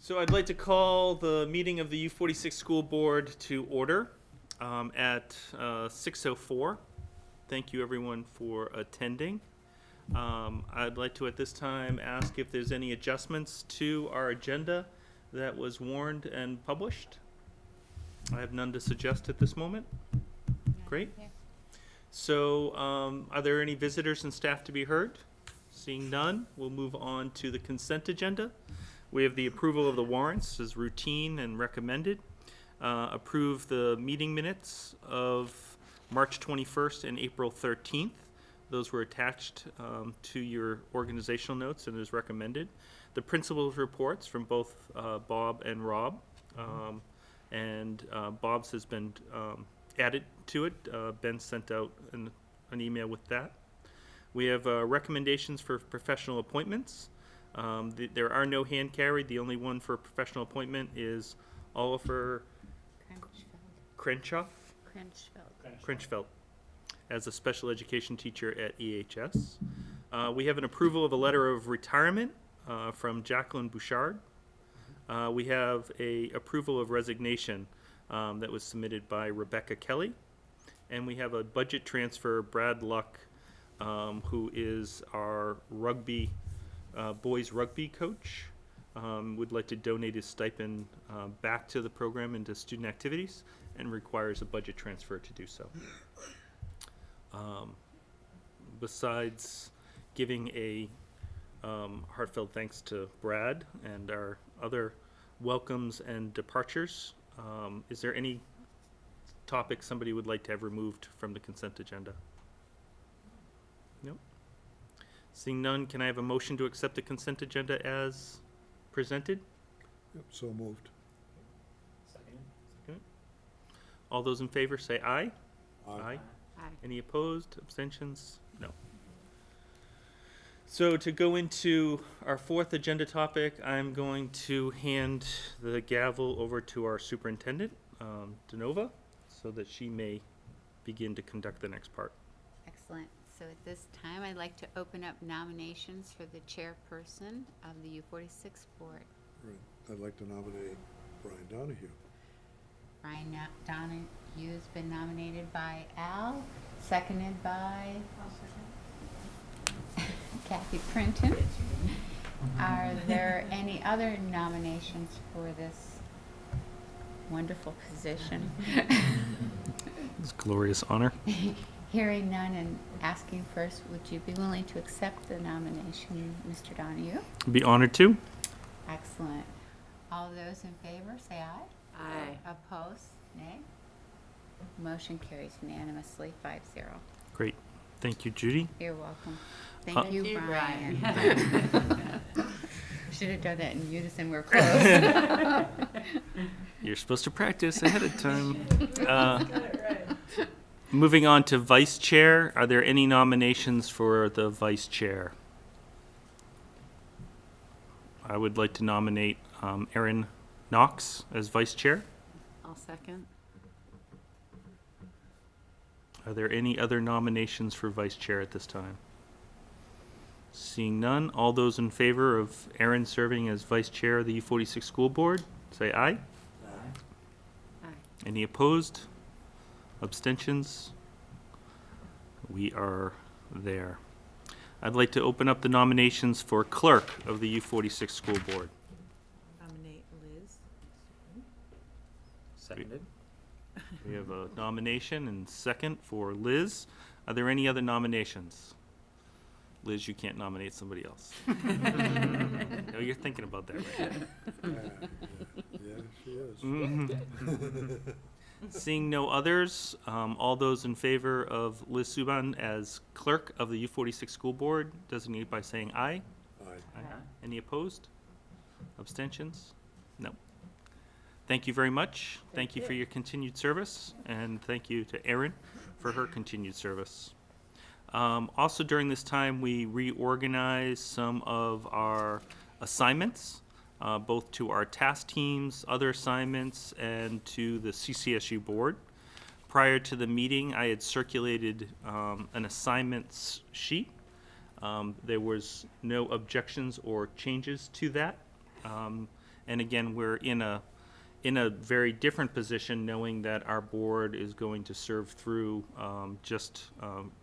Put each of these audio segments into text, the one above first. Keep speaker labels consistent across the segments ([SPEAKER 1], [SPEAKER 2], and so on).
[SPEAKER 1] So I'd like to call the meeting of the U46 School Board to order at 6:04. Thank you everyone for attending. I'd like to at this time ask if there's any adjustments to our agenda that was warned and published. I have none to suggest at this moment. Great. So are there any visitors and staff to be heard? Seeing none, we'll move on to the consent agenda. We have the approval of the warrants as routine and recommended. Approve the meeting minutes of March 21st and April 13th. Those were attached to your organizational notes and is recommended. The principal's reports from both Bob and Rob. Bob's has been added to it. Ben sent out an email with that. We have recommendations for professional appointments. There are no hand carried. The only one for professional appointment is Oliver Crenchfeld as a special education teacher at EHS. We have an approval of a letter of retirement from Jacqueline Bouchard. We have a approval of resignation that was submitted by Rebecca Kelly. And we have a budget transfer, Brad Luck, who is our boys rugby coach, would like to donate his stipend back to the program and to student activities and requires a budget transfer to do so. Besides giving a heartfelt thanks to Brad and our other welcomes and departures, is there any topic somebody would like to have removed from the consent agenda? Nope. Seeing none, can I have a motion to accept the consent agenda as presented?
[SPEAKER 2] Yep, so moved.
[SPEAKER 1] Second. All those in favor say aye.
[SPEAKER 2] Aye.
[SPEAKER 1] Any opposed? Abstentions? No. So to go into our fourth agenda topic, I'm going to hand the gavel over to our superintendent, DeNova, so that she may begin to conduct the next part.
[SPEAKER 3] Excellent. So at this time, I'd like to open up nominations for the chairperson of the U46 board.
[SPEAKER 2] Right. I'd like to nominate Brian Donahue.
[SPEAKER 3] Brian Donahue has been nominated by Al, seconded by Kathy Printon. Are there any other nominations for this wonderful position?
[SPEAKER 1] It's a glorious honor.
[SPEAKER 3] Hearing none and asking first, would you be willing to accept the nomination, Mr. Donahue?
[SPEAKER 1] Be honored to.
[SPEAKER 3] Excellent. All those in favor, say aye.
[SPEAKER 4] Aye.
[SPEAKER 3] Opposed, nay. Motion carries unanimously, 5-0.
[SPEAKER 1] Great. Thank you, Judy.
[SPEAKER 3] You're welcome. Thank you,
[SPEAKER 4] you,
[SPEAKER 3] Brian.
[SPEAKER 4] Brian.
[SPEAKER 3] Should have done that in unison. We're close.
[SPEAKER 1] You're supposed to practice ahead of time. Moving on to vice chair, are there any nominations for the vice chair? I would like to nominate Erin Knox as vice chair.
[SPEAKER 4] I'll second.
[SPEAKER 1] Are there any other nominations for vice chair at this time? Seeing none, all those in favor of Erin serving as vice chair of the U46 school board, say aye.
[SPEAKER 4] Aye.
[SPEAKER 1] Any opposed? Abstentions? We are there. I'd like to open up the nominations for clerk of the U46 school board.
[SPEAKER 4] Nominate Liz.
[SPEAKER 1] Seconded. We have a nomination and second for Liz. Are there any other nominations? Liz, you can't nominate somebody else. No, you're thinking about that right now.
[SPEAKER 2] Yeah, she is.
[SPEAKER 1] Mhm. Seeing no others, all those in favor of Liz Subban as clerk of the U46 school board, designate by saying aye.
[SPEAKER 2] Aye.
[SPEAKER 1] Any opposed? Abstentions? No. Thank you very much. Thank you for your continued service, and thank you to Erin for her continued service. Also during this time, we reorganized some of our assignments, both to our task teams, other assignments, and to the CCSU board. Prior to the meeting, I had circulated an assignments sheet. There was no objections or changes to that. And again, we're in a very different position, knowing that our board is going to serve through just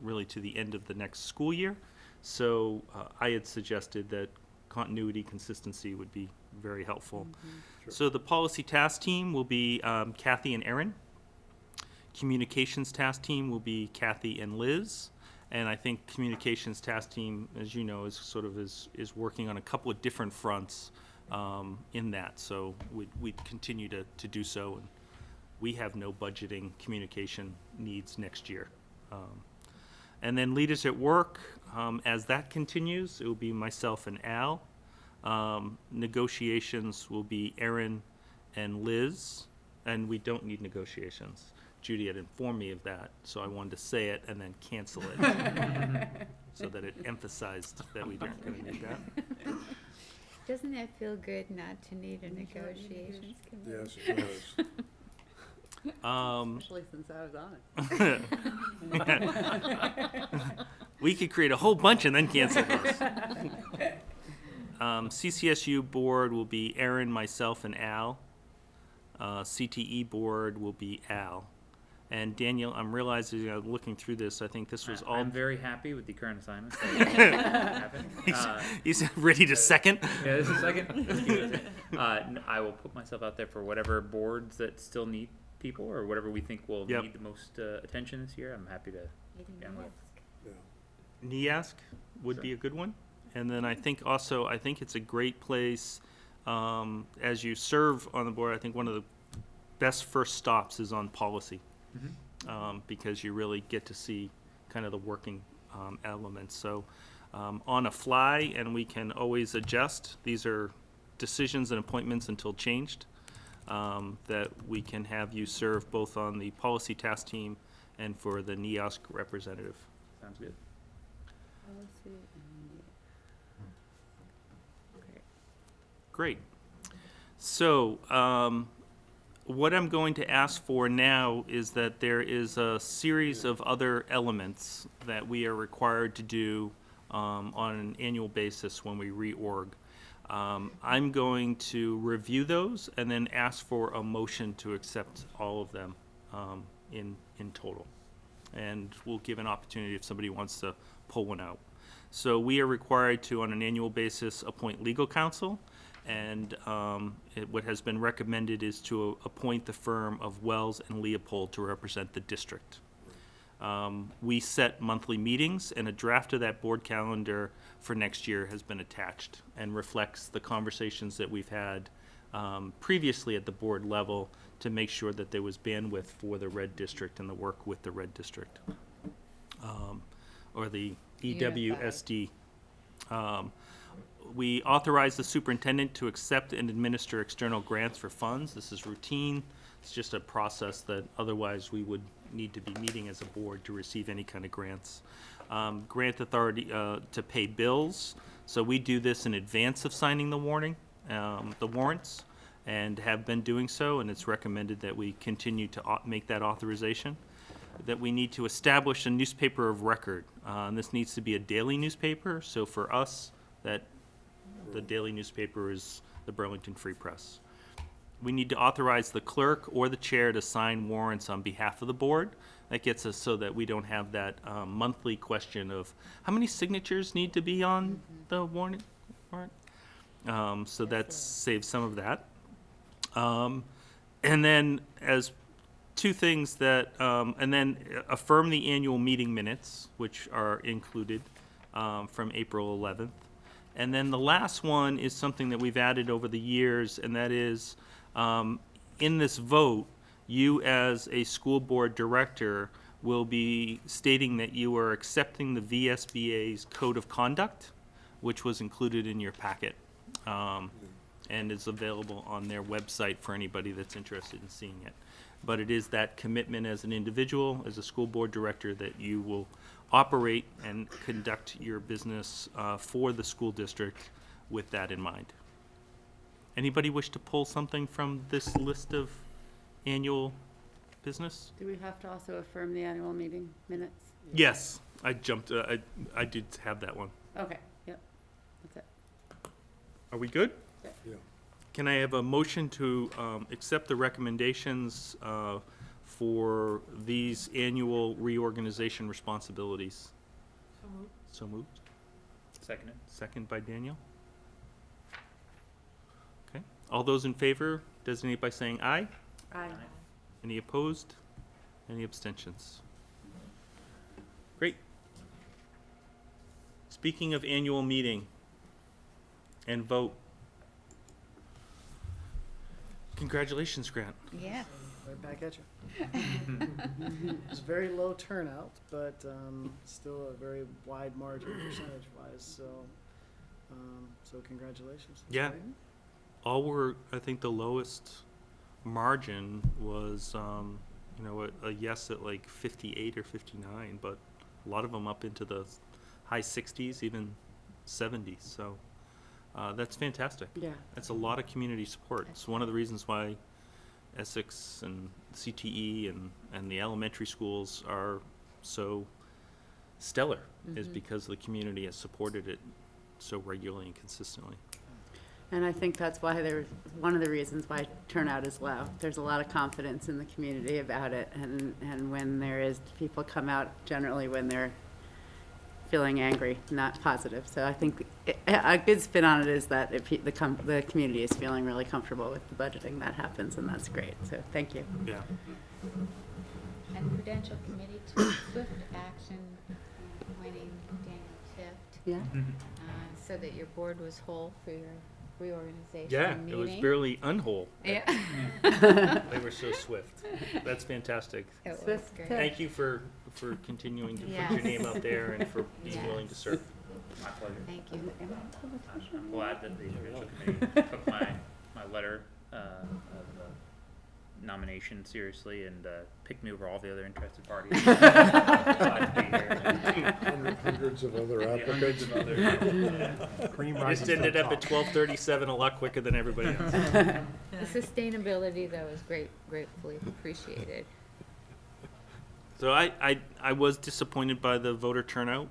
[SPEAKER 1] really to the end of the next school year. So I had suggested that continuity, consistency would be very helpful.
[SPEAKER 2] Sure.
[SPEAKER 1] So the policy task team will be Kathy and Erin. Communications task team will be Kathy and Liz. And I think communications task team, as you know, is working on a couple of different fronts in that. So we'd continue to do so. And we have no budgeting communication needs next year. And then leaders at work, as that continues, it will be myself and Al. Negotiations will be Erin and Liz, and we don't need negotiations. Judy had informed me of that, so I wanted to say it and then cancel it, so that it emphasized that we weren't going to need that.
[SPEAKER 3] Doesn't that feel good not to need a negotiations committee?
[SPEAKER 2] Yes, it does.
[SPEAKER 4] Especially since I was on it.
[SPEAKER 1] We could create a whole bunch and then cancel those. CCSU board will be Erin, myself, and Al. CTE board will be Al. And Daniel, I'm realizing, looking through this, I think this was all.
[SPEAKER 5] I'm very happy with the current assignment. that happened.
[SPEAKER 1] He's ready to second.
[SPEAKER 5] Yeah, this is second. Let's keep it. I will put myself out there for whatever boards that still need people, or whatever we think will
[SPEAKER 1] Yep.
[SPEAKER 5] need the most attention this year. I'm happy to. Yeah, I'm with.
[SPEAKER 2] Yeah.
[SPEAKER 1] NEASC would
[SPEAKER 5] Sure.
[SPEAKER 1] be a good one. And then I think it's a great place, as you serve on the board, I think one of the best first stops is on policy. Because you really get to see kind of the working elements. So on a fly, and we can always adjust. These are decisions and appointments until changed, that we can have you serve both on the policy task team and for the NEOSC representative.
[SPEAKER 5] Sounds good.
[SPEAKER 1] Great. So what I'm going to ask for now is that there is a series of other elements that we are required to do on an annual basis when we reorg. I'm going to review those and then ask for a motion to accept all of them in total. And we'll give an opportunity if somebody wants to pull one out. So we are required to, on an annual basis, appoint legal counsel. And what has been recommended is to appoint the firm of Wells and Leopold to represent the district. We set monthly meetings, and a draft of that board calendar for next year has been attached and reflects the conversations that we've had previously at the board level to make sure that there was bandwidth for the red district and the work with the red district, or the EWSD. We authorize the superintendent to accept and administer external grants for funds. This is routine. It's just a process that otherwise we would need to be meeting as a board to receive any kind of grants. Grant authority to pay bills. So we do this in advance of signing the warrants, and have been doing so, and it's recommended that we continue to make that authorization. That we need to establish a newspaper of record. And this needs to be a daily newspaper. So for us, the daily newspaper is the Burlington Free Press. We need to authorize the clerk or the chair to sign warrants on behalf of the board. That gets us so that we don't have that monthly question of how many signatures need to be on the warrant. So that saves some of that. And then as two things that, and then affirm the annual meeting minutes, which are included from April 11th. And then the last one is something that we've added over the years, and that is, in this vote, you as a school board director will be stating that you are accepting the VSBA's Code of Conduct, which was included in your packet, and is available on their website for anybody that's interested in seeing it. But it is that commitment as an individual, as a school board director, that you will operate and conduct your business for the school district with that in mind. Anybody wish to pull something from this list of annual business?
[SPEAKER 4] Do we have to also affirm the annual meeting minutes?
[SPEAKER 1] Yes, I jumped, I did have that one.
[SPEAKER 4] Okay, yep, that's it.
[SPEAKER 1] Are we good?
[SPEAKER 2] Yeah.
[SPEAKER 1] Can I have a motion to accept the recommendations for these annual reorganization responsibilities? So moved.
[SPEAKER 5] Second.
[SPEAKER 1] Second by Daniel. Okay. All those in favor designate by saying aye.
[SPEAKER 4] Aye.
[SPEAKER 1] Any opposed? Any abstentions? Great. Speaking of annual meeting and vote. Congratulations, Grant.
[SPEAKER 3] Yes.
[SPEAKER 2] Right back at you. It was a very low turnout, but still a very wide margin percentage-wise. So congratulations. That's
[SPEAKER 1] Yeah.
[SPEAKER 2] great.
[SPEAKER 1] All were, I think the lowest margin was, a yes at like 58 or 59, but a lot of them up into the high 60s, even 70s. So that's fantastic.
[SPEAKER 4] Yeah.
[SPEAKER 1] That's a lot of community support. It's one of the reasons why Essex and CTE and the elementary schools are so stellar, is because the community has supported it so regularly and consistently.
[SPEAKER 4] And I think that's why one of the reasons why turnout is low. There's a lot of confidence in the community about it, and when there is, people come out generally when they're feeling angry, not positive. So I think a good spin on it is that if the community is feeling really comfortable with the budgeting, that happens, and that's great. So thank you.
[SPEAKER 1] Yeah.
[SPEAKER 3] And Prudential Committee took swift action appointing Daniel Tift,
[SPEAKER 4] Yeah.
[SPEAKER 3] so that your board was whole for your reorganization
[SPEAKER 1] Yeah,
[SPEAKER 3] meeting.
[SPEAKER 1] it was barely unwhole.
[SPEAKER 3] Yeah.
[SPEAKER 1] They were so swift. That's fantastic.
[SPEAKER 3] It was
[SPEAKER 4] Swift
[SPEAKER 3] great.
[SPEAKER 4] Tift.
[SPEAKER 1] Thank you for continuing to put your
[SPEAKER 3] Yes.
[SPEAKER 1] name out there and for being willing to
[SPEAKER 3] Yes.
[SPEAKER 1] serve.
[SPEAKER 5] My pleasure.
[SPEAKER 3] Thank you.
[SPEAKER 5] I'm glad that the Prudential Committee took my letter of nomination seriously and picked me over all the other interested parties. Glad to be here.
[SPEAKER 6] Hundreds of other
[SPEAKER 5] Yeah, hundreds
[SPEAKER 6] applicants.
[SPEAKER 5] of other,
[SPEAKER 6] Cream
[SPEAKER 1] Just
[SPEAKER 6] rises to
[SPEAKER 1] ended
[SPEAKER 6] the
[SPEAKER 1] up at
[SPEAKER 6] top.
[SPEAKER 1] 12:37 a lot quicker than everybody else.
[SPEAKER 3] The sustainability, though, is gratefully appreciated.
[SPEAKER 1] So I was disappointed by the voter turnout,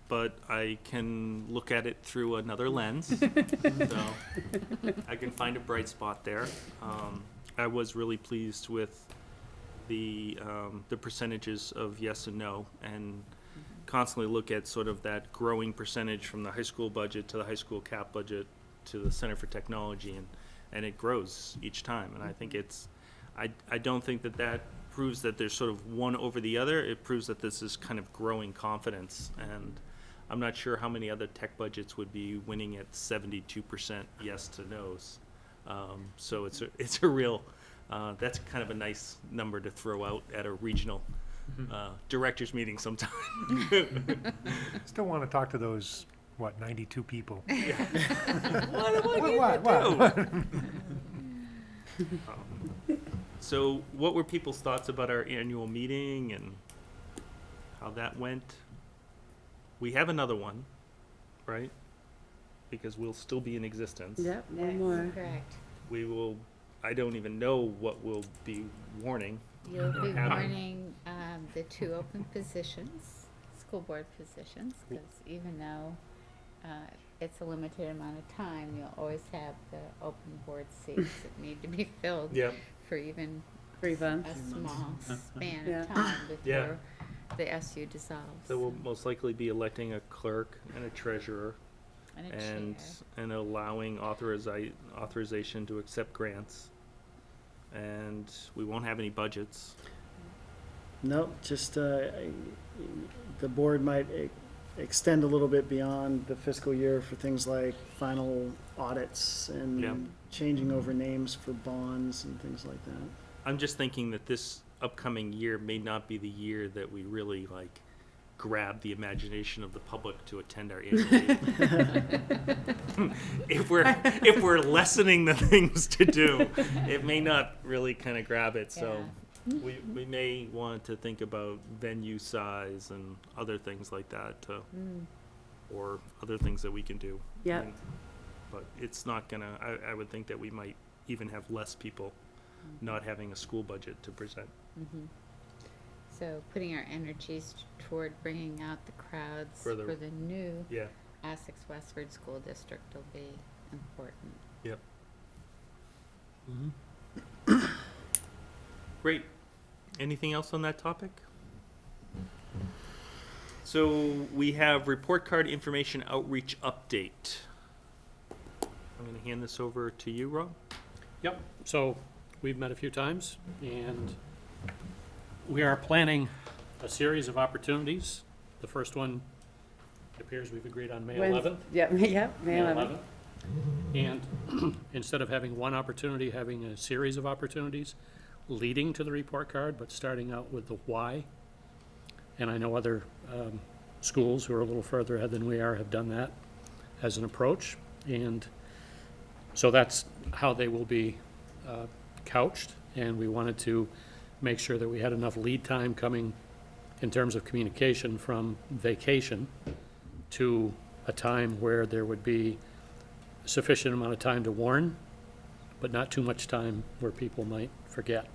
[SPEAKER 1] but I can look at it through another lens. So I can find a bright spot there. I was really pleased with the percentages of yes and no, and constantly look at sort of that growing percentage from the high school budget to the high school cap budget to the Center for Technology, and it grows each time. And I think I don't think that proves that there's sort of one over the other. It proves that this is kind of growing confidence, and I'm not sure how many other tech budgets would be winning at 72% yes to no's. So it's a real, that's kind of a nice number to throw out at a regional directors meeting sometime.
[SPEAKER 6] Still want to talk to those, 92 people?
[SPEAKER 1] What? So what were people's thoughts about our annual meeting and how that went? We have another one, right? Because we'll still be in existence.
[SPEAKER 4] Yep. One
[SPEAKER 3] That's
[SPEAKER 4] more.
[SPEAKER 3] correct.
[SPEAKER 1] We will, I don't even know what we'll be warning.
[SPEAKER 3] You'll be
[SPEAKER 1] Having-
[SPEAKER 3] warning the 2 open positions, school board positions, because even though it's a limited amount of time, you'll always have the open board seats that need to be filled
[SPEAKER 1] Yep.
[SPEAKER 3] for even
[SPEAKER 4] 3 months.
[SPEAKER 3] a small span
[SPEAKER 4] Yeah.
[SPEAKER 3] of time
[SPEAKER 1] Yeah.
[SPEAKER 3] before the SU dissolves.
[SPEAKER 1] So we'll most likely be electing a clerk and a treasurer
[SPEAKER 3] And a
[SPEAKER 1] and,
[SPEAKER 3] chair.
[SPEAKER 1] and allowing authorization to accept grants. And we won't have any budgets.
[SPEAKER 2] Nope, just the board might extend a little bit beyond the fiscal year for things like final audits
[SPEAKER 1] Yeah.
[SPEAKER 2] and changing over names for bonds and things like that.
[SPEAKER 1] I'm just thinking that this upcoming year may not be the year that we really grab the imagination of the public to attend our annual meeting. If we're lessening the things to do, it may not really kind of grab it. So we may want to think about venue size and other things like that, or other things that we can do.
[SPEAKER 4] Yep.
[SPEAKER 1] I mean, but it's not gonna. I would think that we might even have less people not having a school budget to present.
[SPEAKER 3] Mhm. So putting our energies toward bringing out the crowds
[SPEAKER 1] For
[SPEAKER 3] for
[SPEAKER 1] the-
[SPEAKER 3] the new
[SPEAKER 1] Yeah.
[SPEAKER 3] Essex Westford School District will be important.
[SPEAKER 1] Yep. Great. Anything else on that topic? So we have report card information outreach update. I'm going to hand this over to you, Rob.
[SPEAKER 7] Yep, so we've met a few times, and we are planning a series of opportunities. The first one, it appears we've agreed on May 11th.
[SPEAKER 4] Yep, May 11th.
[SPEAKER 7] And instead of having one opportunity, having a series of opportunities leading to the report card, but starting out with the why. And I know other schools who are a little further ahead than we are have done that as an approach. And so that's how they will be couched. And we wanted to make sure that we had enough lead time coming in terms of communication from vacation to a time where there would be sufficient amount of time to warn, but not too much time where people might forget.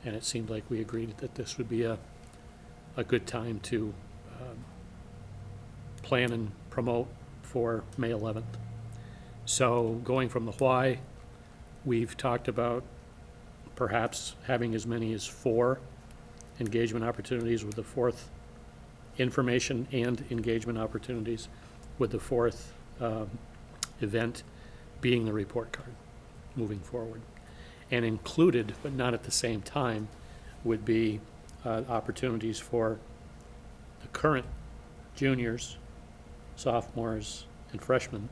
[SPEAKER 7] And it seemed like we agreed that this would be a good time to plan and promote for May 11th. So going from the why, we've talked about perhaps having as many as 4 engagement opportunities, with the 4th information and engagement opportunities, with the 4th event being the report card moving forward. And included, but not at the same time, would be opportunities for the current juniors, sophomores, and freshmen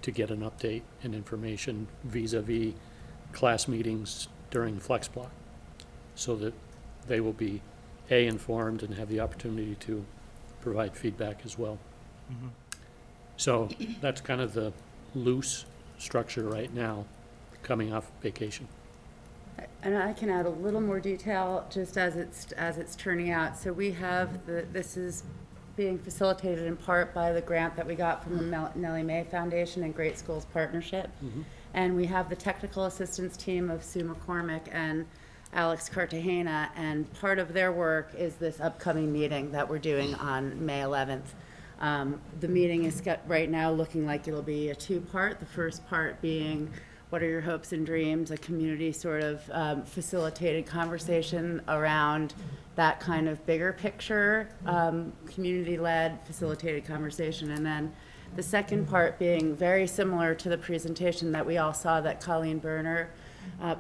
[SPEAKER 7] to get an update and information vis-a-vis class meetings during Flex Block, so that they will be informed and have the opportunity to provide feedback as well.
[SPEAKER 1] Mm-hmm.
[SPEAKER 7] So that's kind of the loose structure right now, coming off vacation.
[SPEAKER 4] And I can add a little more detail just as it's turning out. So we have this is being facilitated in part by the grant that we got from the Nellie Mae Foundation and Great Schools Partnership.
[SPEAKER 7] Mhm.
[SPEAKER 4] And we have the technical assistance team of Sue McCormick and Alex Cartagena, and part of their work is this upcoming meeting that we're doing on May 11th. The meeting is right now looking like it'll be a 2-part. The first part being, what are your hopes and dreams? A community sort of facilitated conversation around that kind of bigger picture, community-led facilitated conversation. And then the second part being very similar to the presentation that we all saw that Colleen Berner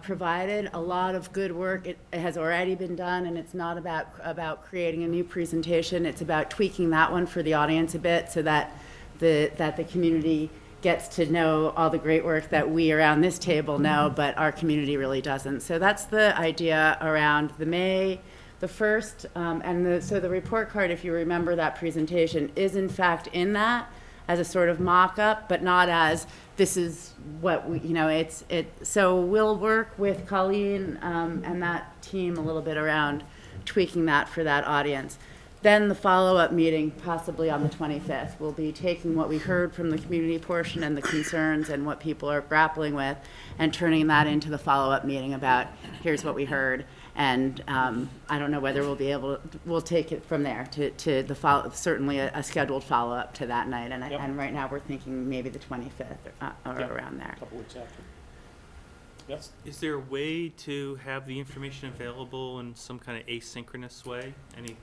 [SPEAKER 4] provided. A lot of good work it has already been done, and it's not about creating a new presentation. It's about tweaking that one for the audience a bit, so that the community gets to know all the great work that we around this table know, but our community really doesn't. So that's the idea around the May the 1st, so the report card, if you remember that presentation, is in fact in that as a sort of mock-up, but not as this is what we, so we'll work with Colleen and that team a little bit around tweaking that for that audience. Then the follow-up meeting, possibly on the 25th, will be taking what we heard from the community portion and the concerns and what people are grappling with, and turning that into the follow-up meeting about, here's what we heard. And I don't know whether we'll take it from there to the follow, certainly a scheduled follow-up to that night. And,
[SPEAKER 7] Yep.
[SPEAKER 4] and right now we're thinking maybe the 25th or
[SPEAKER 7] Yep.
[SPEAKER 4] around there.
[SPEAKER 7] A couple weeks after. Yep.
[SPEAKER 1] Is there a way to have the information available in some kind of asynchronous way?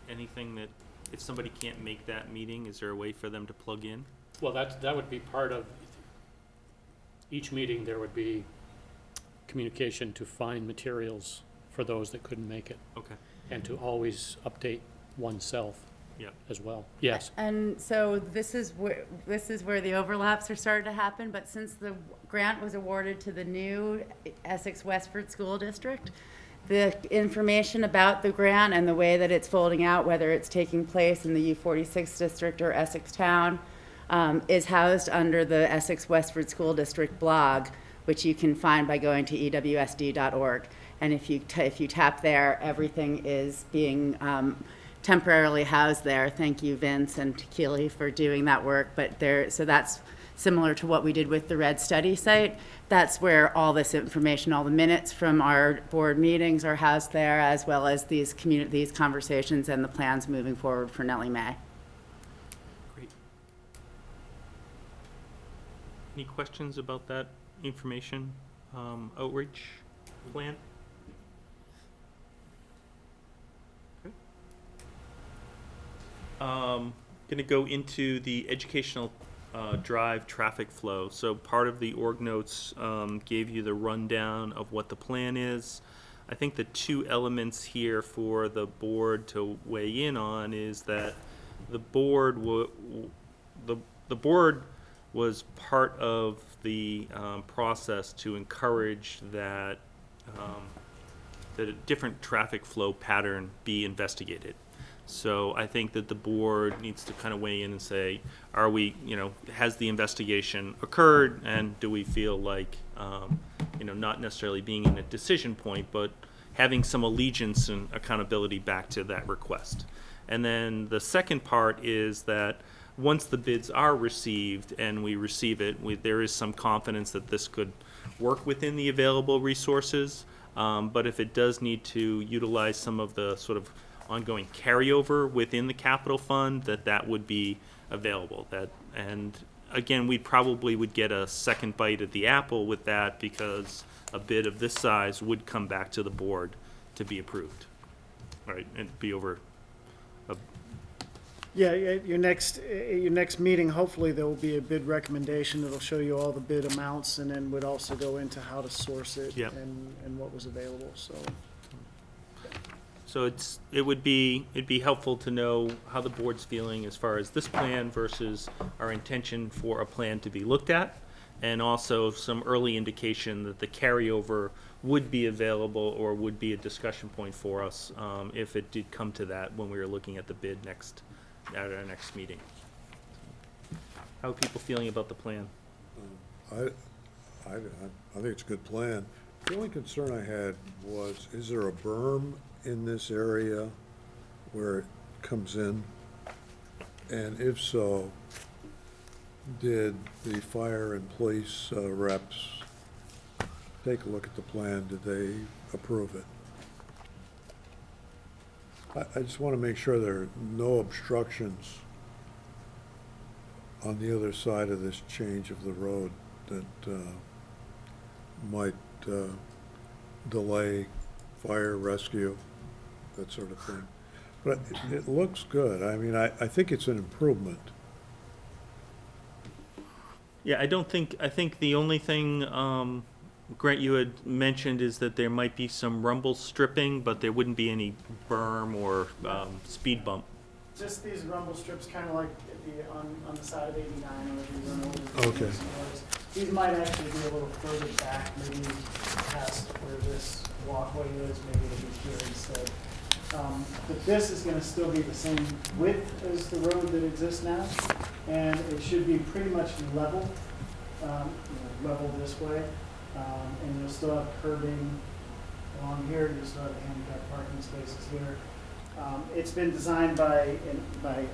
[SPEAKER 1] Anything that, if somebody can't make that meeting, is there a way for them to plug in?
[SPEAKER 7] Well, that would be part of each meeting. There would be communication to find materials for those that couldn't make it,
[SPEAKER 1] Okay.
[SPEAKER 7] and to always update oneself
[SPEAKER 1] Yeah.
[SPEAKER 7] as well. Yes.
[SPEAKER 4] And so this is where the overlaps are starting to happen. But since the grant was awarded to the new Essex Westford School District, the information about the grant and the way that it's folding out, whether it's taking place in the U46 district or Essex Town, is housed under the Essex Westford School District blog, which you can find by going to ewsd.org. And if you tap there, everything is being temporarily housed there. Thank you, Vince and Keely, for doing that work. So that's similar to what we did with the Red Study site. That's where all this information, all the minutes from our board meetings are housed there, as well as these conversations and the plans moving forward for Nellie Mae.
[SPEAKER 1] Great. Any questions about that information? outreach plan. Okay. Gonna go into the educational drive traffic flow. So part of the org notes gave you the rundown of what the plan is. I think the two elements here for the board to weigh in on is that the board the board was part of the process to encourage that that a different traffic flow pattern be investigated. So I think that the board needs to kind of weigh in and say, are we, has the investigation occurred, and do we feel like, not necessarily being in a decision point, but having some allegiance and accountability back to that request. And then the second part is that once the bids are received and we receive it, there is some confidence that this could work within the available resources. But if it does need to utilize some of the sort of ongoing carryover within the capital fund, that would be available. And again, we probably would get a second bite at the apple with that, because a bid of this size would come back to the board to be approved, right, and be over.
[SPEAKER 2] Yeah, at your next meeting, hopefully there will be a bid recommendation that'll show you all the bid amounts, and then would also go into how to source it.
[SPEAKER 1] Yep.
[SPEAKER 2] And what was available, so.
[SPEAKER 1] So it'd be helpful to know how the board's feeling as far as this plan versus our intention for a plan to be looked at, and also some early indication that the carryover would be available or would be a discussion point for us if it did come to that when we were looking at the bid at our next meeting. How are people feeling about the plan?
[SPEAKER 8] I think it's a good plan. The only concern I had was, is there a berm in this area where it comes in? And if so, did the fire and police reps take a look at the plan? Did they approve it? I just want to make sure there are no obstructions on the other side of this change of the road that might delay fire, rescue, that sort of thing. But it looks good. I mean, I think it's an improvement.
[SPEAKER 1] Yeah, I think the only thing, Grant, you had mentioned is that there might be some rumble stripping, but there wouldn't be any berm or speed bump.
[SPEAKER 2] Just these rumble strips, kind of like on the side of 89, or if you run over.
[SPEAKER 8] Okay.
[SPEAKER 2] These might actually be a little further back, maybe past where this walkway is, maybe it'll be here instead. But this is gonna still be the same width as the road that exists now, and it should be pretty much level, level this way. And you'll still have curbing along here, you'll still have handicap parking spaces here. It's been designed by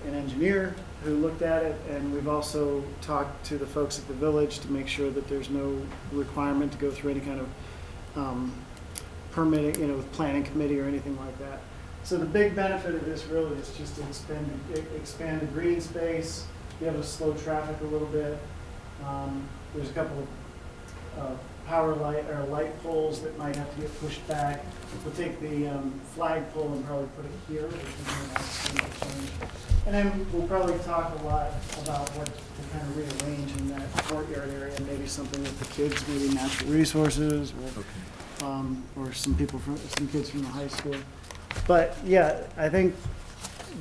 [SPEAKER 2] an engineer who looked at it, and we've also talked to the folks at the village to make sure that there's no requirement to go through any kind of permitting, with planning committee or anything like that. So the big benefit of this really is just to expand the green space, be able to slow traffic a little bit. There's a couple of power light or light poles that might have to get pushed back. We'll take the flag pole and probably put it here, which is a nice thing to change. And then we'll probably talk a lot about what to kind of rearrange in that courtyard area, maybe something with the kids, maybe natural resources, or some kids from the high school. But yeah, I think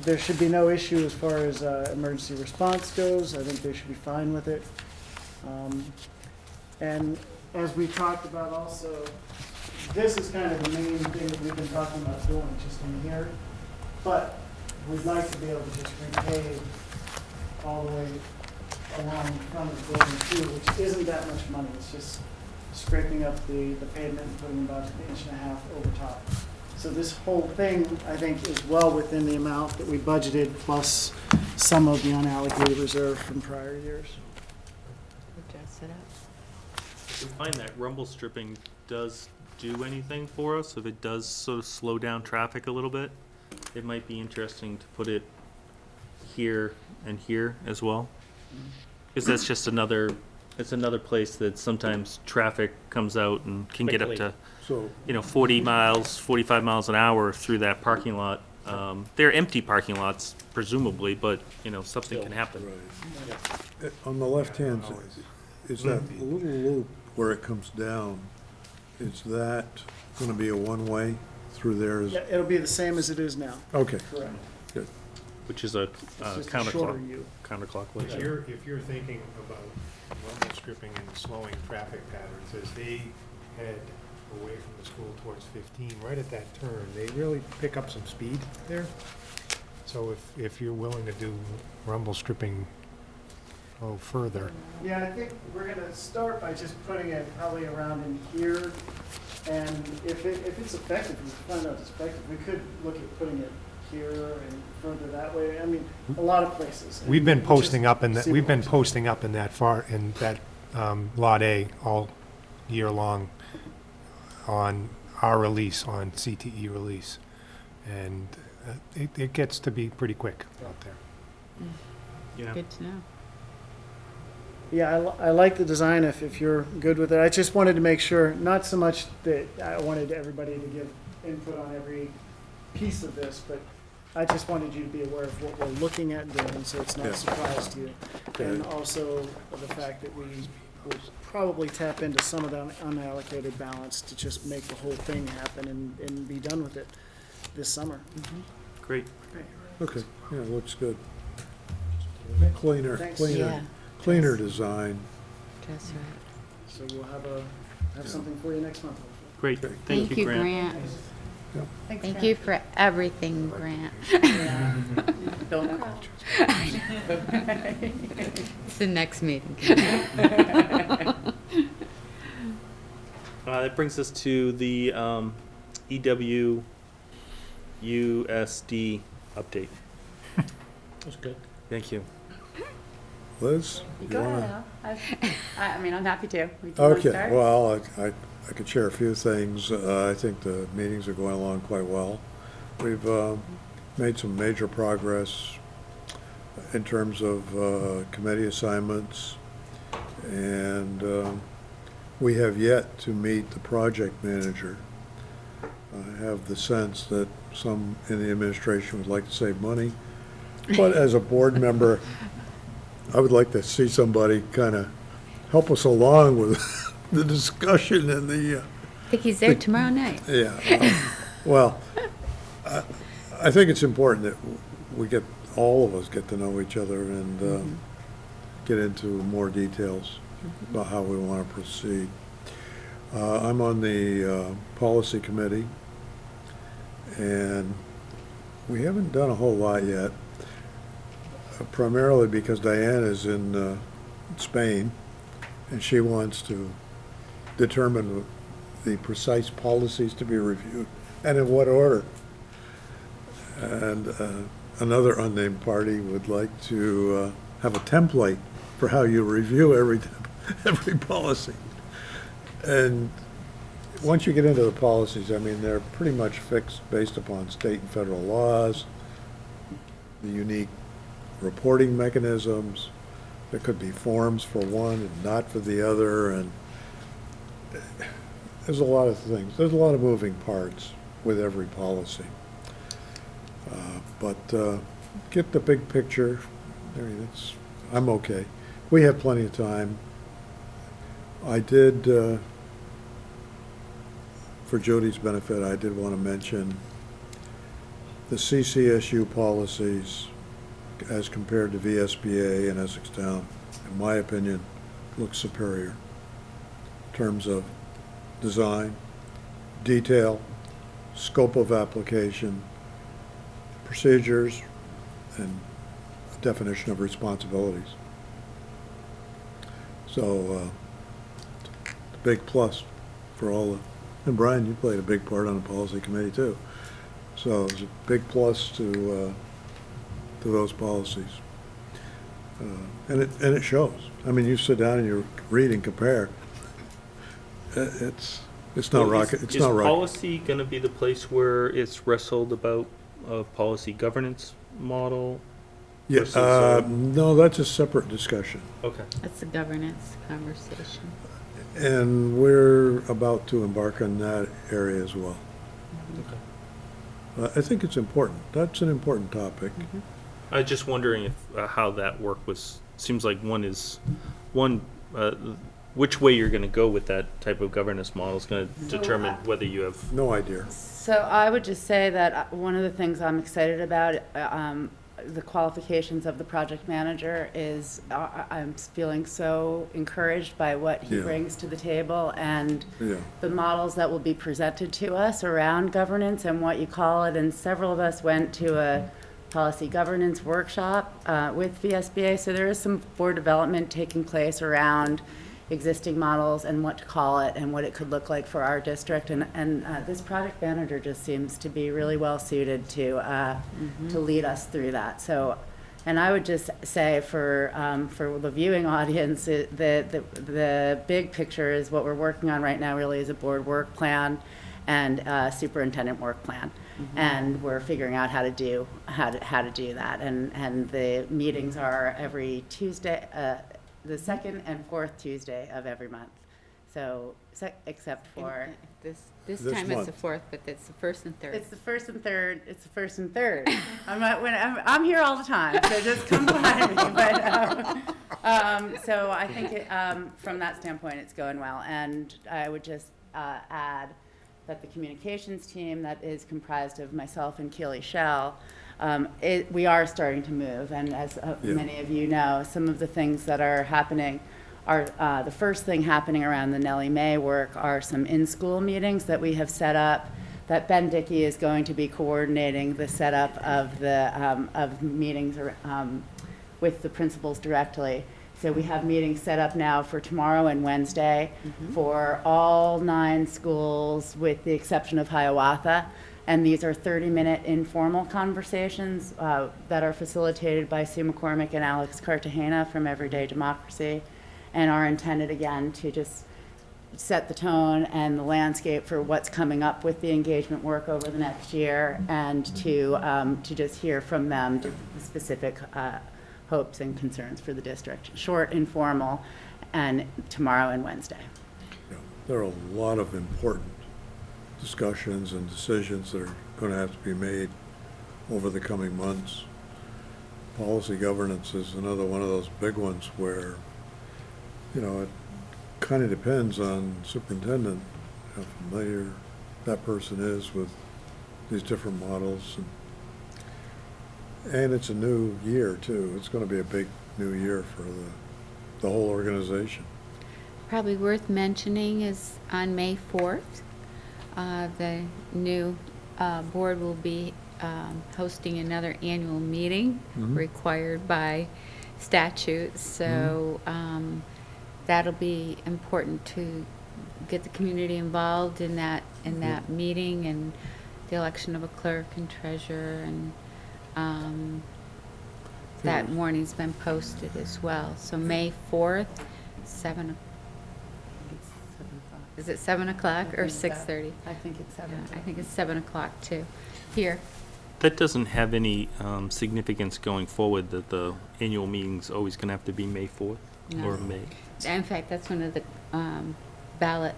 [SPEAKER 2] there should be no issue as far as emergency response goes. I think they should be fine with it. And as we talked about also, this is kind of the main thing that we've been talking about doing, just in here. But we'd like to be able to just repave all the way along the front of the building too, which isn't that much money. It's just scraping up the pavement and putting about 1.5 inches over top. So this whole thing, I think, is well within the amount that we budgeted, plus some of the unallocated reserve from prior years.
[SPEAKER 3] Adjust it up.
[SPEAKER 1] We find that rumble stripping does do anything for us. If it does sort of slow down traffic a little bit, it might be interesting to put it here and here as well. Because that's just another it's another place that sometimes traffic comes out and can get up
[SPEAKER 7] Quickly.
[SPEAKER 1] to,
[SPEAKER 8] So,
[SPEAKER 1] 40 miles, 45 miles an hour through that parking lot. They're empty parking lots presumably, but, something
[SPEAKER 7] Still.
[SPEAKER 1] can happen.
[SPEAKER 8] right. On the left-hand, is that little loop where it comes down, is that gonna be a one-way through there?
[SPEAKER 2] Yeah, it'll be the same as it is now,
[SPEAKER 8] Okay,
[SPEAKER 2] correct.
[SPEAKER 1] Which is a
[SPEAKER 2] It's just a shorter U.
[SPEAKER 1] counterclockwise.
[SPEAKER 6] If you're thinking about rumble stripping and slowing traffic patterns, as they head away from the school towards 15, right at that turn, they really pick up some speed there. So if you're willing to do rumble stripping, further,
[SPEAKER 2] Yeah, I think we're gonna start by just putting it probably around in here, and if it's effective, if we find out it's effective, we could look at putting it here and further that way, I mean, a lot of places.
[SPEAKER 6] we've been
[SPEAKER 2] And we'll
[SPEAKER 6] posting
[SPEAKER 2] just
[SPEAKER 6] up in that,
[SPEAKER 2] see
[SPEAKER 6] we've
[SPEAKER 2] what
[SPEAKER 6] been
[SPEAKER 2] works.
[SPEAKER 6] posting up in that Lot A all year long on our release, on CTE release. And it gets to be pretty quick out there.
[SPEAKER 1] Yeah.
[SPEAKER 4] Good to know.
[SPEAKER 2] Yeah, I like the design if you're good with it. I just wanted to make sure, not so much that I wanted everybody to give input on every piece of this, but I just wanted you to be aware of what we're looking at doing, so it's not
[SPEAKER 8] Yeah.
[SPEAKER 2] a surprise to you. And also the fact that we will probably tap into some of the unallocated balance to just make the whole thing happen and be done with it this summer.
[SPEAKER 1] Great.
[SPEAKER 8] okay, yeah, looks good. Cleaner,
[SPEAKER 2] Thanks.
[SPEAKER 4] Yeah,
[SPEAKER 8] cleaner design.
[SPEAKER 4] that's right.
[SPEAKER 2] So we'll have something for you next month, hopefully.
[SPEAKER 1] Great.
[SPEAKER 8] Okay.
[SPEAKER 1] Thank you, Grant.
[SPEAKER 3] Thank you for everything, Grant.
[SPEAKER 4] Don't
[SPEAKER 3] It's the next meeting.
[SPEAKER 1] That brings us to the EW USD update.
[SPEAKER 7] That's good.
[SPEAKER 1] Thank you.
[SPEAKER 8] Liz?
[SPEAKER 4] Go
[SPEAKER 8] you wanna-
[SPEAKER 4] ahead, Al. I mean, I'm happy to. We can
[SPEAKER 8] Okay,
[SPEAKER 4] start.
[SPEAKER 8] well, I could share a few things. I think the meetings are going along quite well. We've made some major progress in terms of committee assignments, and we have yet to meet the project manager. I have the sense that some in the administration would like to save money, but as a board member, I would like to see somebody kind of help us along with the discussion and the,
[SPEAKER 3] I think he's there tomorrow night.
[SPEAKER 8] yeah. Well, I think it's important that all of us get to know each other and get into more details about how we want to proceed. I'm on the policy committee, and we haven't done a whole lot yet, primarily because Diane is in Spain, and she wants to determine the precise policies to be reviewed and in what order. And another unnamed party would like to have a template for how you review every policy. And once you get into the policies, I mean, they're pretty much fixed based upon state and federal laws, the unique reporting mechanisms. There could be forms for one and not for the other, and there's a lot of things. There's a lot of moving parts with every policy. But get the big picture. I mean, I'm okay. We have plenty of time. I did, for Jody's benefit, I did want to mention the CCSU policies as compared to VSBA and Essex Town, in my opinion, look superior in terms of design, detail, scope of application, procedures, and definition of responsibilities. So, big plus for all and Brian, you played a big part on the policy committee too. So it's a big plus to those policies. And it shows. I mean, you sit down and you read and compare. It's not rocket, it's not
[SPEAKER 1] Is
[SPEAKER 8] rocket.
[SPEAKER 1] policy gonna be the place where it's wrestled about a policy governance model?
[SPEAKER 8] Yeah,
[SPEAKER 1] versus,
[SPEAKER 8] no, that's a separate discussion.
[SPEAKER 1] Okay.
[SPEAKER 3] That's the governance conversation.
[SPEAKER 8] And we're about to embark on that area as well. I think it's important. That's an important topic.
[SPEAKER 1] I was just wondering if, how that work was, seems like which way you're gonna go with that type of governance model is gonna determine whether you have,
[SPEAKER 8] No idea.
[SPEAKER 4] So I would just say that one of the things I'm excited about, the qualifications of the project manager is, I'm feeling so encouraged by what he
[SPEAKER 8] Yeah.
[SPEAKER 4] brings to the table and
[SPEAKER 8] Yeah,
[SPEAKER 4] the models that will be presented to us around governance and what you call it. And several of us went to a policy governance workshop with VSBA. So there is some board development taking place around existing models and what to call it and what it could look like for our district. And this project manager just seems to be really well suited to lead us through that. So, and I would just say for the viewing audience, the big picture is what we're working on right now really is a board work plan and a superintendent work plan. And we're figuring out how to do that. And the meetings are every Tuesday, the second and fourth Tuesday of every month. So, except for,
[SPEAKER 3] This
[SPEAKER 8] This
[SPEAKER 3] time it's the
[SPEAKER 8] month.
[SPEAKER 3] fourth, but it's the first and third.
[SPEAKER 4] it's the first and third, it's the first and third. I'm here all the time, so just come by me. But, so I think from that standpoint, it's going well. And I would just add that the communications team that is comprised of myself and Keely Shell, we are starting to move. And as
[SPEAKER 8] Yeah.
[SPEAKER 4] many of you know, some of the things that are happening are, the first thing happening around the Nellie Mae work are some in-school meetings that we have set up, that Ben Dickey is going to be coordinating the setup of of meetings with the principals directly. So we have meetings set up now for tomorrow and Wednesday for all 9 schools with the exception of Hiawatha. And these are 30-minute informal conversations that are facilitated by Sue McCormick and Alex Cartagena from Everyday Democracy, and are intended, again, to just set the tone and the landscape for what's coming up with the engagement work over the next year, and to just hear from them the specific hopes and concerns for the district. Short, informal, and tomorrow and Wednesday.
[SPEAKER 8] Yeah. There are a lot of important discussions and decisions that are going to have to be made over the coming months. Policy governance is another one of those big ones where, you know, it kind of depends on superintendent, how familiar that person is with these different models. And it's a new year, too. It's going to be a big new year for the whole organization.
[SPEAKER 3] Probably worth mentioning is on May 4th, the new board will be hosting another annual meeting required by statute. So that'll be important to get the community involved in that meeting, and the election of a clerk and treasurer, and that morning's been posted as well. So May 4th, 7 Is it 7 o'clock or 6:30?
[SPEAKER 4] I think it's 7.
[SPEAKER 3] I think it's 7 o'clock too, here.
[SPEAKER 1] that doesn't have any significance going forward, that the annual meeting's always gonna have to be May 4th or
[SPEAKER 3] No.
[SPEAKER 1] May?
[SPEAKER 3] In fact, that's one of the ballot,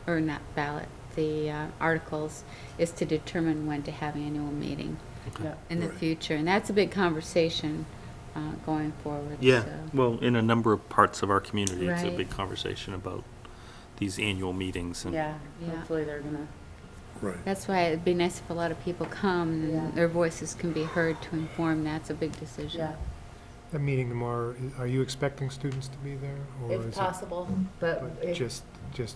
[SPEAKER 3] or not ballot, the articles is to determine when to have annual meeting
[SPEAKER 4] Yeah.
[SPEAKER 3] in the
[SPEAKER 8] Right.
[SPEAKER 3] future. And that's a big conversation going forward.
[SPEAKER 1] Yeah,
[SPEAKER 3] so.
[SPEAKER 1] well, in a number of parts of our community, it's a
[SPEAKER 3] Right.
[SPEAKER 1] big conversation about these annual meetings and.
[SPEAKER 4] Yeah,
[SPEAKER 3] Yeah.
[SPEAKER 4] hopefully they're gonna,
[SPEAKER 8] Right.
[SPEAKER 3] That's why it'd be nice if a lot of people come and
[SPEAKER 4] Yeah.
[SPEAKER 3] their voices can be heard to inform. That's a big decision.
[SPEAKER 4] yeah,
[SPEAKER 6] That meeting tomorrow, are you expecting students to be there? Or
[SPEAKER 4] if
[SPEAKER 6] is it
[SPEAKER 4] possible, but
[SPEAKER 6] just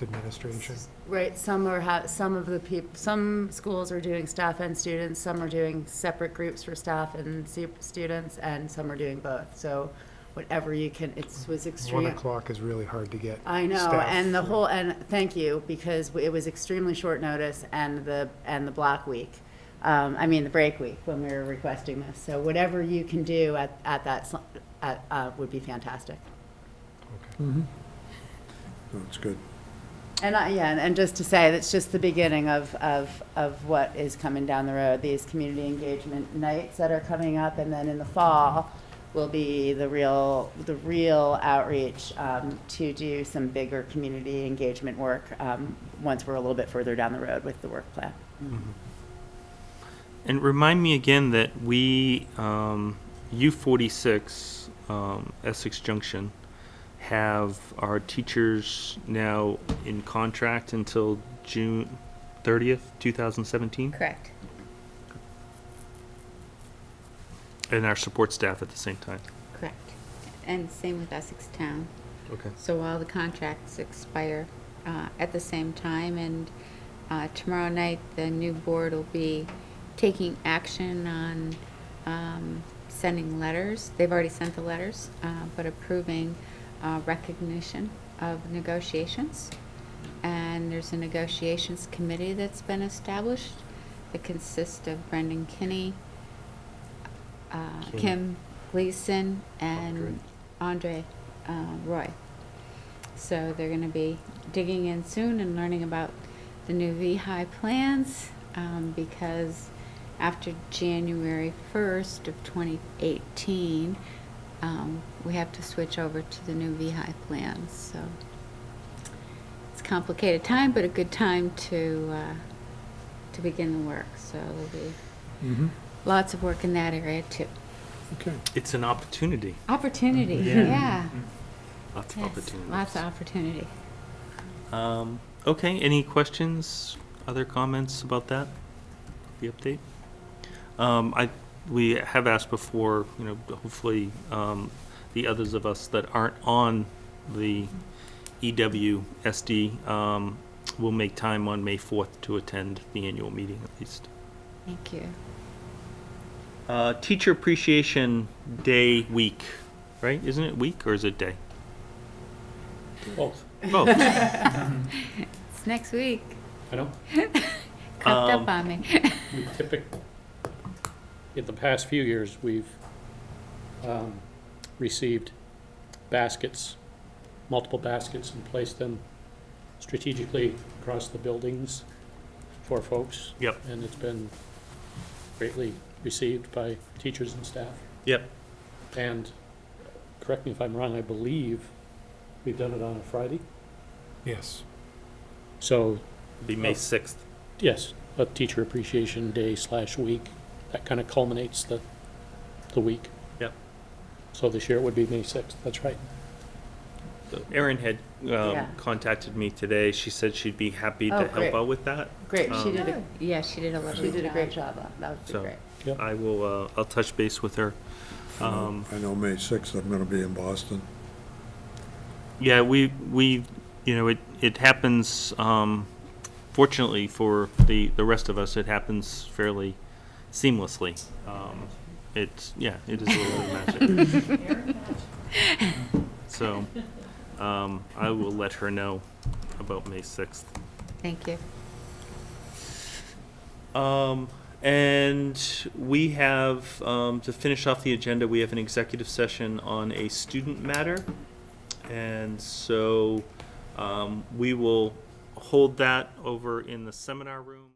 [SPEAKER 6] administration?
[SPEAKER 4] right, some of the some schools are doing staff and students, some are doing separate groups for staff and students, and some are doing both. So whatever you can, it was
[SPEAKER 6] 1
[SPEAKER 4] extreme.
[SPEAKER 6] o'clock is really hard to get.
[SPEAKER 4] I know,
[SPEAKER 6] staff
[SPEAKER 4] and the
[SPEAKER 6] for.
[SPEAKER 4] whole, and thank you, because it was extremely short notice, and the block week. The break week when we were requesting this. So whatever you can do at that would be fantastic.
[SPEAKER 6] Okay.
[SPEAKER 8] That's good.
[SPEAKER 4] And just to say, that's just the beginning of what is coming down the road, these community engagement nights that are coming up, and then in the fall will be the real outreach to do some bigger community engagement work once we're a little bit further down the road with the work plan.
[SPEAKER 1] And remind me again that we, U46, Essex Junction, have our teachers now in contract until June 30th, 2017,
[SPEAKER 3] Correct.
[SPEAKER 1] and our support staff at the same time.
[SPEAKER 3] Correct. And same with Essex Town.
[SPEAKER 1] Okay.
[SPEAKER 3] So all the contracts expire at the same time, and tomorrow night, the new board will be taking action on sending letters. They've already sent the letters, but approving recognition of negotiations. And there's a negotiations committee that's been established that consists of Brendan Kinney, Kim Gleason, and Andre Roy. So they're going to be digging in soon and learning about the new VHI plans, because after January 1st of 2018, we have to switch over to the new VHI plans. So it's a complicated time, but a good time to begin the work. So there'll be lots of work in that area too.
[SPEAKER 8] Okay.
[SPEAKER 1] It's an opportunity.
[SPEAKER 3] Opportunity,
[SPEAKER 1] Yeah.
[SPEAKER 3] yeah.
[SPEAKER 1] Lots of
[SPEAKER 3] Yes,
[SPEAKER 1] opportunities.
[SPEAKER 3] lots of opportunity.
[SPEAKER 1] Okay, any questions, other comments about that, the update? We have asked before, hopefully, the others of us that aren't on the EWSD, will make time on May 4th to attend the annual meeting at least.
[SPEAKER 3] Thank you.
[SPEAKER 1] Teacher Appreciation Day week, right? Isn't it week or is it day?
[SPEAKER 7] Both.
[SPEAKER 1] Both.
[SPEAKER 3] It's next week.
[SPEAKER 7] I know.
[SPEAKER 3] Crept up on me.
[SPEAKER 7] We in the past few years, we've received baskets, multiple baskets, and placed them strategically across the buildings for folks.
[SPEAKER 1] Yep.
[SPEAKER 7] And it's been greatly received by teachers and staff.
[SPEAKER 1] Yep.
[SPEAKER 7] And correct me if I'm wrong, I believe we've done it on a Friday.
[SPEAKER 6] Yes.
[SPEAKER 7] So,
[SPEAKER 1] It'll be May 6th.
[SPEAKER 7] yes, a Teacher Appreciation Day / week. That kind of culminates the week.
[SPEAKER 1] Yep.
[SPEAKER 7] So this year it would be May 6th, that's right.
[SPEAKER 1] So Erin had
[SPEAKER 4] Yeah.
[SPEAKER 1] contacted me today. She said she'd be happy
[SPEAKER 4] Oh,
[SPEAKER 1] to
[SPEAKER 4] great.
[SPEAKER 1] help out with that.
[SPEAKER 4] Great, she did
[SPEAKER 3] Yeah, she did a lovely
[SPEAKER 4] she did a
[SPEAKER 3] job.
[SPEAKER 4] great job. That would be
[SPEAKER 1] So-
[SPEAKER 4] great.
[SPEAKER 7] Yep.
[SPEAKER 1] I will, I'll touch base with her.
[SPEAKER 8] I know May 6th, I'm gonna be in Boston.
[SPEAKER 1] Yeah, it happens, fortunately for the rest of us, it happens fairly seamlessly. It is a little magic. So, I will let her know about May 6th.
[SPEAKER 3] Thank you.
[SPEAKER 1] And we have, to finish off the agenda, we have an executive session on a student matter. And so, we will hold that over in the seminar room.